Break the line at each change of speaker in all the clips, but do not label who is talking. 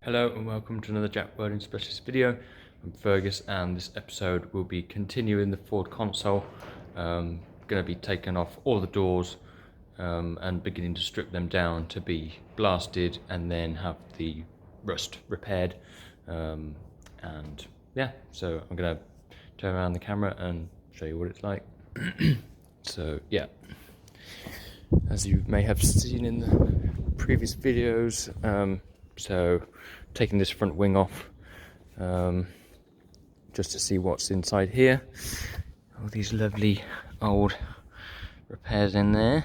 Hello and welcome to another Jack Welding Specialist video. I'm Fergus and this episode will be continuing the Ford Consul. Going to be taking off all the doors and beginning to strip them down to be blasted and then have the rust repaired. And yeah, so I'm going to turn around the camera and show you what it's like. So yeah, as you may have seen in the previous videos, so taking this front wing off just to see what's inside here. All these lovely old repairs in there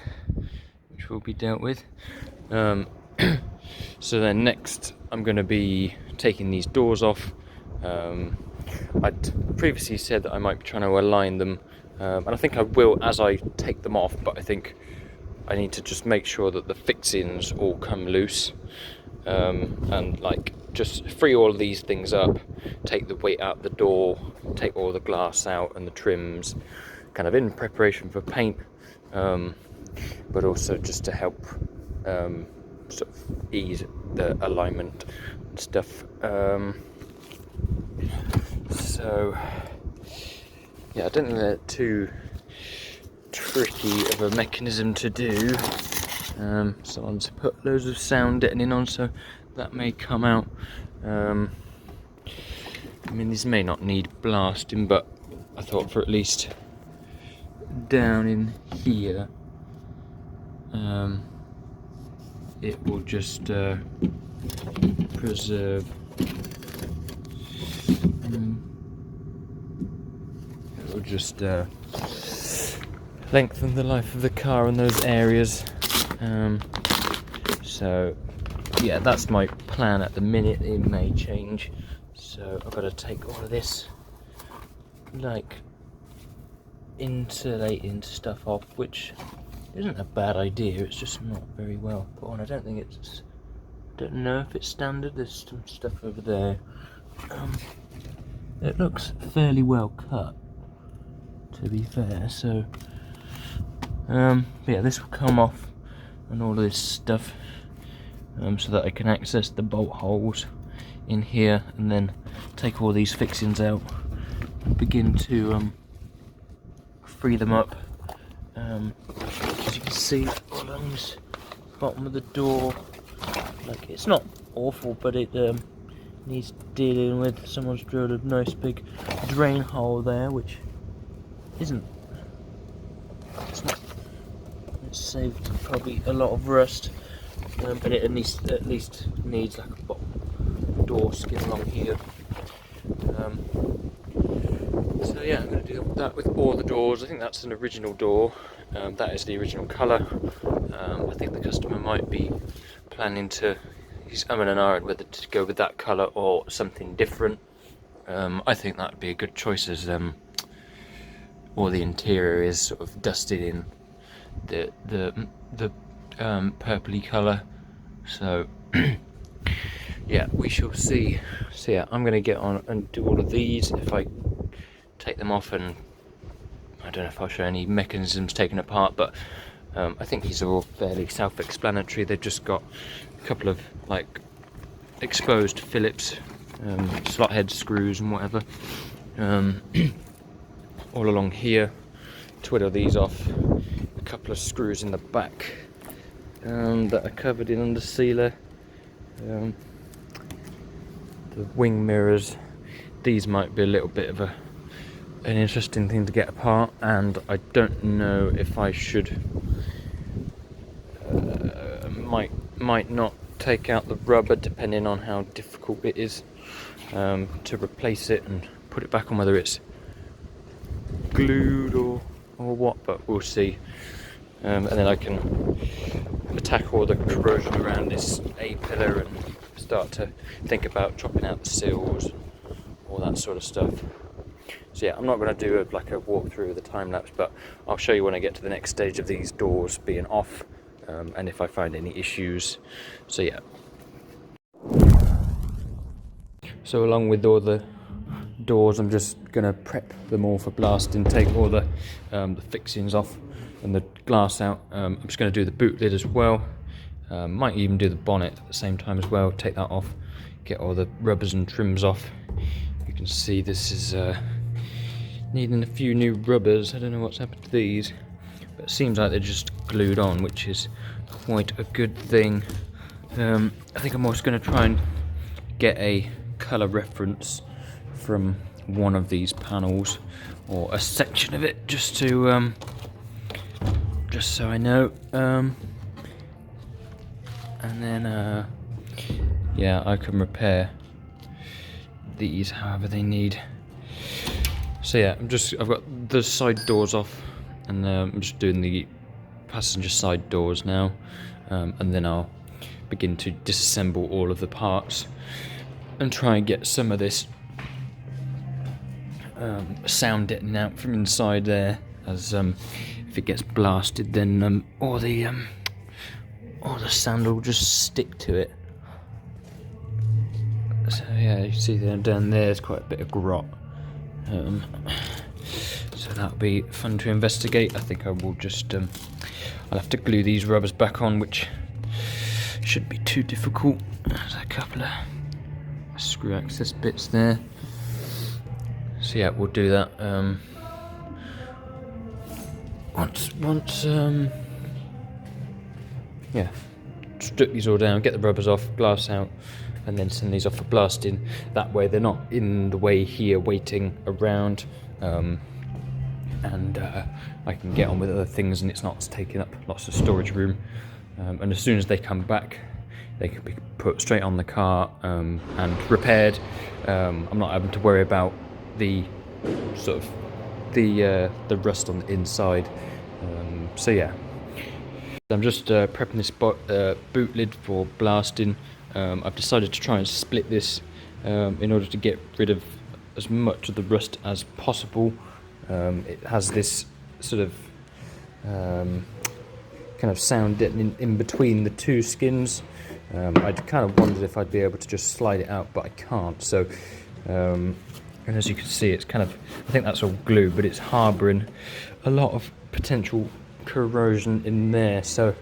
which will be dealt with. So then next I'm going to be taking these doors off. I'd previously said that I might be trying to align them, and I think I will as I take them off, but I think I need to just make sure that the fixings all come loose, and like just free all of these things up, take the weight out the door, take all the glass out and the trims, kind of in preparation for paint, but also just to help sort of ease the alignment and stuff. So yeah, I don't think they're too tricky of a mechanism to do. Someone's put loads of sound deadening on, so that may come out. I mean, these may not need blasting, but I thought for at least down in here, it will just preserve. It will just lengthen the life of the car in those areas. So yeah, that's my plan at the minute. It may change, so I've got to take all of this like insulating stuff off, which isn't a bad idea. It's just not very well put on. I don't know if it's standard. There's some stuff over there. It looks fairly well cut, to be fair. So yeah, this will come off and all of this stuff, so that I can access the bolt holes in here and then take all these fixings out and begin to free them up. As you can see along this bottom of the door, like, it's not awful, but it needs dealing with. Someone's drilled a nice big drain hole there, which isn't, it's saved probably a lot of rust, but it at least needs like a bottom door skin along here. So yeah, I'm going to do that with all the doors. I think that's an original door. That is the original colour. I think the customer might be planning to, he's umming and ahhing whether to go with that colour or something different. I think that would be a good choice, as all the interior is sort of dusted in the purpley colour. So yeah, we shall see. So yeah, I'm going to get on and do all of these. If I take them off, and I don't know if I'll show any mechanisms taken apart, but I think these are all fairly self-explanatory. They've just got a couple of like exposed Phillips slot head screws and whatever all along here. Twiddle these off. A couple of screws in the back that are covered in under sealer. The wing mirrors, these might be a little bit of an interesting thing to get apart, and I don't know if I should might not take out the rubber, depending on how difficult it is to replace it and put it back on, whether it's glued or what, but we'll see. And then I can attack all the corrosion around this A-pillar and start to think about chopping out the sills, all that sort of stuff. So yeah, I'm not going to do like a walkthrough of the time lapse, but I'll show you when I get to the next stage of these doors being off, and if I find any issues. So yeah. So along with all the doors, I'm just going to prep them all for blasting, take all the fixings off and the glass out. I'm just going to do the boot lid as well. Might even do the bonnet at the same time as well, take that off, get all the rubbers and trims off. You can see this is needing a few new rubbers. I don't know what's happened to these, but it seems like they're just glued on, which is quite a good thing. I think I'm also going to try and get a colour reference from one of these panels, or a section of it, just to just so I know. And then yeah, I can repair these however they need. So yeah, I've got the side doors off, and I'm just doing the passenger side doors now, and then I'll begin to disassemble all of the parts and try and get some of this sound getting out from inside there, as if it gets blasted, then all the sand will just stick to it. So yeah, you see down there's quite a bit of grot. So that'll be fun to investigate. I think I will just I'll have to glue these rubbers back on, which shouldn't be too difficult. There's a couple of screw access bits there. So yeah, we'll do that once yeah, strip these all down, get the rubbers off, glass out, and then send these off for blasting. That way they're not in the way here waiting around, and I can get on with other things, and it's not taking up lots of storage room. And as soon as they come back, they can be put straight on the car and repaired. I'm not having to worry about the sort of the rust on the inside. So yeah, I'm just prepping this boot lid for blasting. I've decided to try and split this in order to get rid of as much of the rust as possible. It has this sort of kind of sound in between the two skins. I kind of wondered if I'd be able to just slide it out, but I can't. So, and as you can see, it's kind of, I think that's all glue, but it's harbouring a lot of potential corrosion in there. So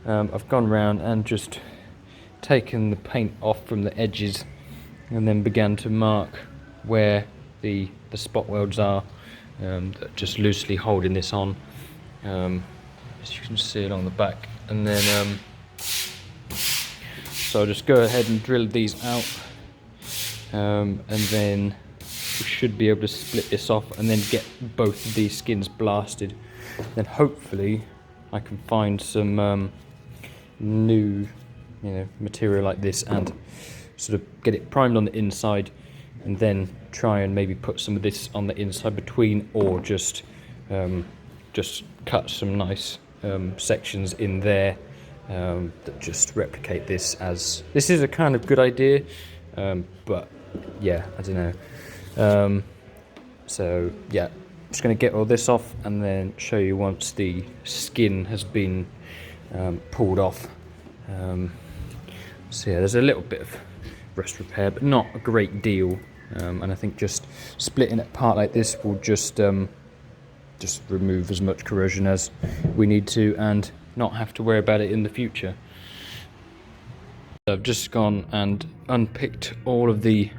I've gone round and just taken the paint off from the edges, and then began to mark where the spot welds are, just loosely holding this on, as you can see along the back. And then so I'll just go ahead and drill these out, and then we should be able to split this off and then get both of these skins blasted. Then hopefully I can find some new, material like this, and sort of get it primed on the inside, and then try and maybe put some of this on the inside between, or just cut some nice sections in there that just replicate this. As this is a kind of good idea, but yeah, I don't know. So yeah, just going to get all this off and then show you once the skin has been pulled off. So yeah, there's a little bit of rust repair, but not a great deal, and I think just splitting it apart like this will just remove as much corrosion as we need to, and not have to worry about it in the future. I've just gone and unpicked all of the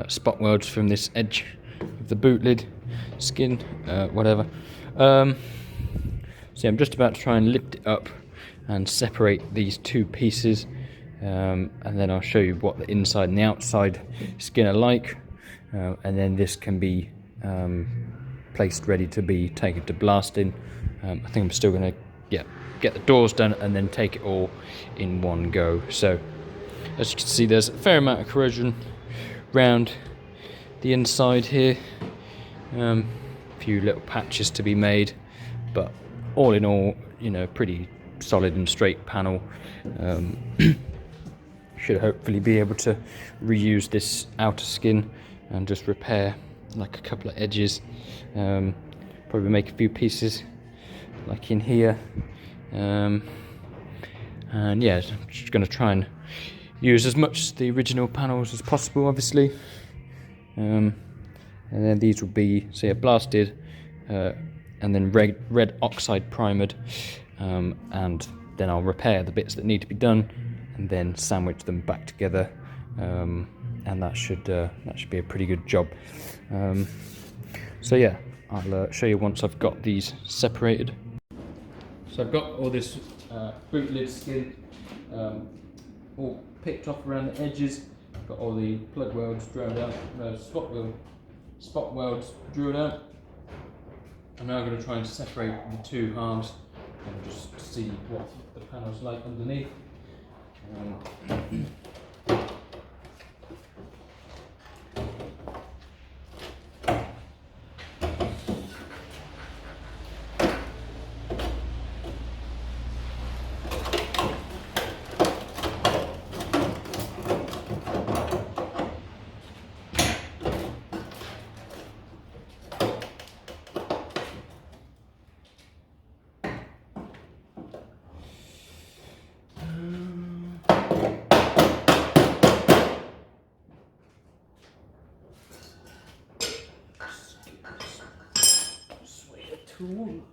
spot welds from this edge of the boot lid skin, whatever. So yeah, I'm just about to try and lift it up and separate these two pieces, and then I'll show you what the inside and the outside skin are like, and then this can be placed ready to be taken to blasting. I think I'm still going to get the doors done and then take it all in one go. So as you can see, there's a fair amount of corrosion round the inside here, a few little patches to be made, but all in all, pretty solid and straight panel. Should hopefully be able to reuse this outer skin and just repair like a couple of edges, probably make a few pieces like in here, and yeah, I'm just going to try and use as much of the original panels as possible, obviously, and then these will be, say, blasted, and then red oxide primered, and then I'll repair the bits that need to be done, and then sandwich them back together and that should be a pretty good job. So yeah, I'll show you once I've got these separated. So I've got all this boot lid skin all picked off around the edges. Got all the plug welds drilled out, spot welds drilled out. I'm now going to try and separate the two halves and just see what the panel's like underneath. Tool.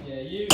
Yeah, you.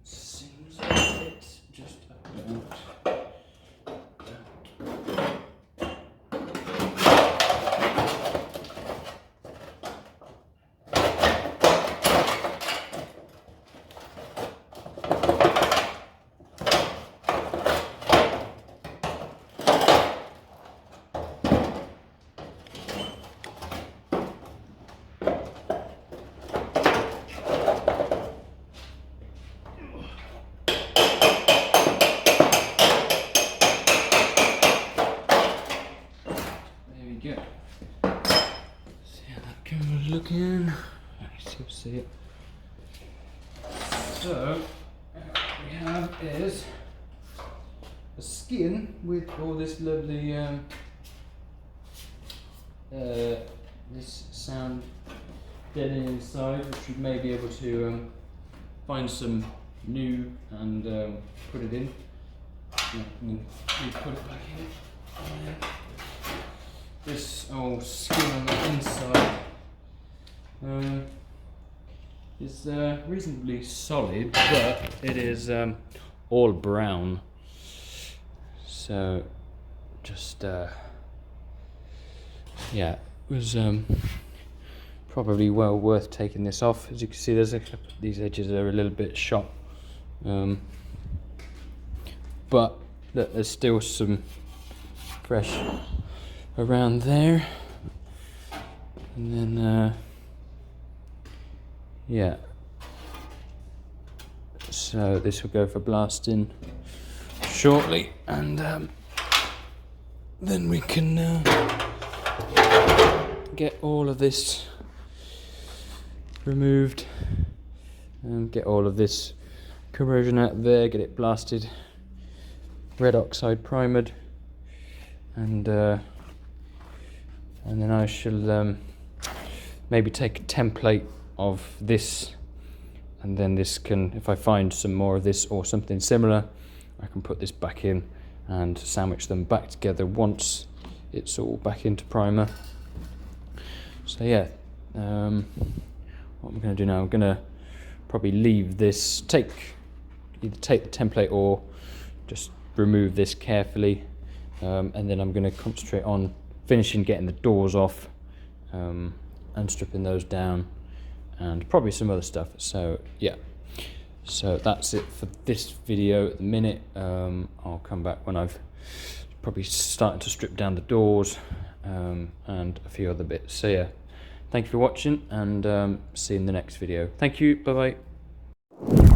Seems like it's just about. Looking, let's see it. So, what we have is a skin with all this lovely this sound deadening inside, which we may be able to find some new and put it in. We put it back in. This old skin on the inside. is reasonably solid, but it is all brown. So just yeah, it was probably well worth taking this off. As you can see, these edges are a little bit shot, but there's still some fresh around there. And then yeah, so this will go for blasting shortly, and then we can get all of this removed and get all of this corrosion out of there, get it blasted, red oxide primered, and then I shall maybe take a template of this, and then this can, if I find some more of this or something similar, I can put this back in and sandwich them back together once it's all back into primer. So yeah, what I'm going to do now, I'm going to probably leave this, either take the template or just remove this carefully, and then I'm going to concentrate on finishing getting the doors off, and stripping those down, and probably some other stuff. So yeah, so that's it for this video at the minute. I'll come back when I've probably started to strip down the doors, and a few other bits. So yeah, thank you for watching, and see you in the next video. Thank you, bye bye.